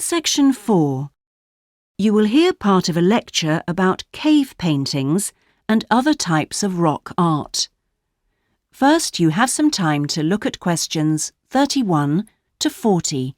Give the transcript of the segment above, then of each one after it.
Section 4. You will hear part of a lecture about cave paintings and other types of rock art. First, you have some time to look at questions 31 to 40.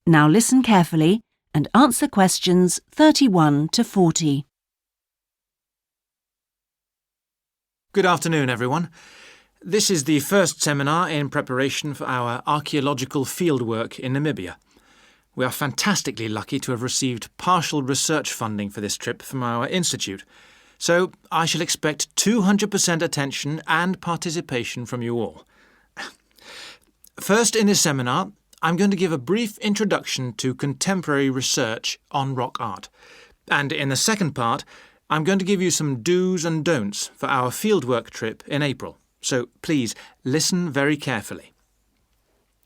Now listen carefully and answer questions 31 to 40. Good afternoon, everyone. This is the first seminar in preparation for our archaeological fieldwork in Namibia. We are fantastically lucky to have received partial research funding for this trip from our institute, so I shall expect 200% attention and participation from you all. First, in this seminar, I'm going to give a brief introduction to contemporary research on rock art, and in the second part, I'm going to give you some do's and don'ts for our fieldwork trip in April, so please listen very carefully.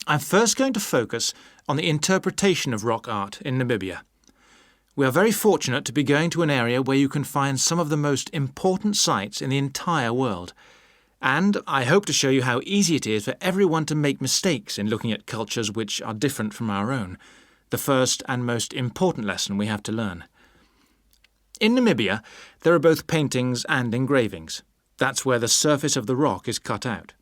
I'm first going to focus on the interpretation of rock art in Namibia. We are very fortunate to be going to an area where you can find some of the most important sites in the entire world, and I hope to show you how easy it is for everyone to make mistakes in looking at cultures which are different from our own, the first and most important lesson we have to learn. In Namibia, there are both paintings and engravings. That's where the surface of the rock is cut out.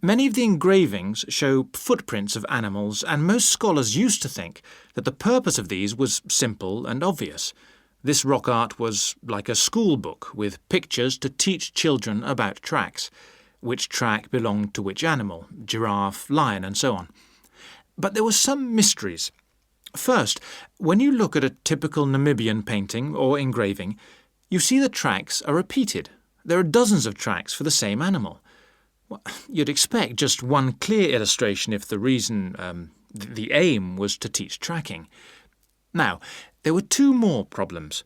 Many of the engravings show footprints of animals, and most scholars used to think that the purpose of these was simple and obvious. This rock art was like a school book with pictures to teach children about tracks, which track belonged to which animal, giraffe, lion, and so on. But there were some mysteries. First, when you look at a typical Namibian painting or engraving, you see the tracks are repeated. There are dozens of tracks for the same animal. Well, you'd expect just one clear illustration if the the aim was to teach tracking. Now, there were two more problems.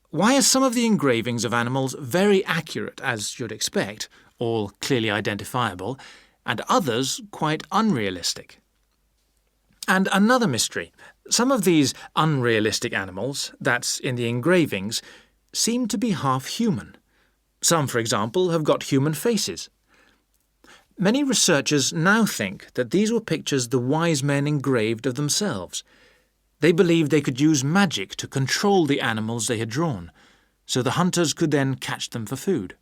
Why are some of the engravings of animals very accurate, as you'd expect, all clearly identifiable, and others quite unrealistic? And another mystery. Some of these unrealistic animals, that's in the engravings, seem to be half human. Some, for example, have got human faces. Many researchers now think that these were pictures the wise men engraved of themselves. They believed they could use magic to control the animals they had drawn, so the hunters could then catch them for food.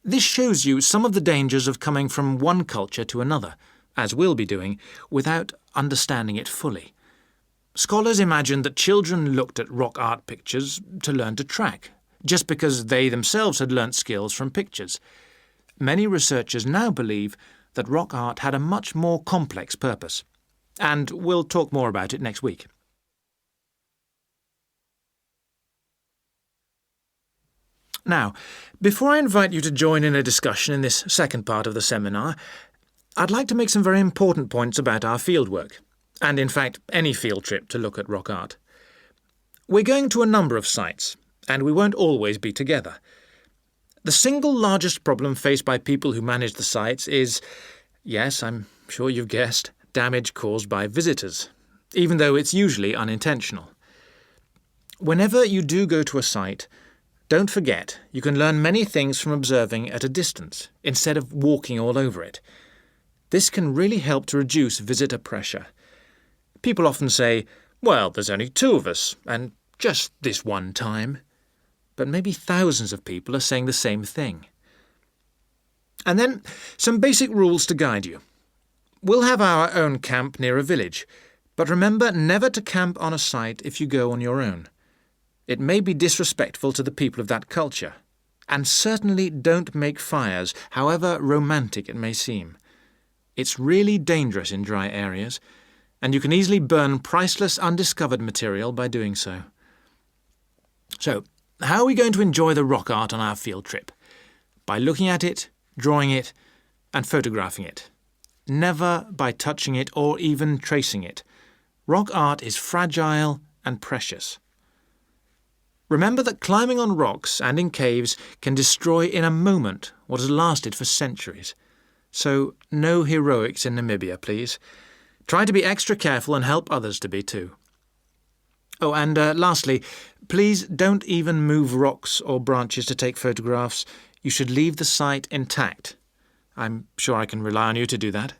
This shows you some of the dangers of coming from one culture to another, as we'll be doing, without understanding it fully. Scholars imagine that children looked at rock art pictures to learn to track, just because they themselves had learnt skills from pictures. Many researchers now believe that rock art had a much more complex purpose, and we'll talk more about it next week. Now, before I invite you to join in a discussion in this second part of the seminar, I'd like to make some very important points about our fieldwork, and in fact any field trip to look at rock art. We're going to a number of sites, and we won't always be together. The single largest problem faced by people who manage the sites is, yes, I'm sure you've guessed, damage caused by visitors, even though it's usually unintentional. Whenever you do go to a site, don't forget you can learn many things from observing at a distance, instead of walking all over it. This can really help to reduce visitor pressure. People often say, well, there's only two of us, and just this one time. But maybe thousands of people are saying the same thing. And then some basic rules to guide you. We'll have our own camp near a village, but remember never to camp on a site if you go on your own. It may be disrespectful to the people of that culture, and certainly don't make fires, however romantic it may seem. It's really dangerous in dry areas, and you can easily burn priceless undiscovered material by doing so. So, how are we going to enjoy the rock art on our field trip? By looking at it, drawing it, and photographing it. Never by touching it or even tracing it. Rock art is fragile and precious. Remember that climbing on rocks and in caves can destroy in a moment what has lasted for centuries. So no heroics in Namibia, please. Try to be extra careful and help others to be too. Oh, and lastly, please don't even move rocks or branches to take photographs. You should leave the site intact. I'm sure I can rely on you to do that.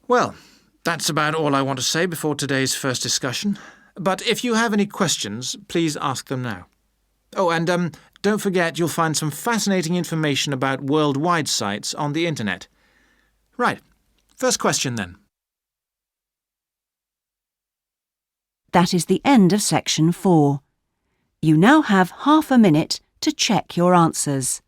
Well, that's about all I want to say before today's first discussion. But if you have any questions, please ask them now. Oh, and don't forget you'll find some fascinating information about worldwide sites on the internet. Right, first question then. That is the end of section 4. You now have half a minute to check your answers.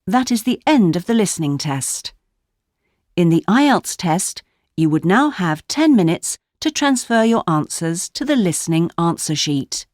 That is the end of the listening test. In the IELTS test, you would now have 10 minutes to transfer your answers to the listening answer sheet.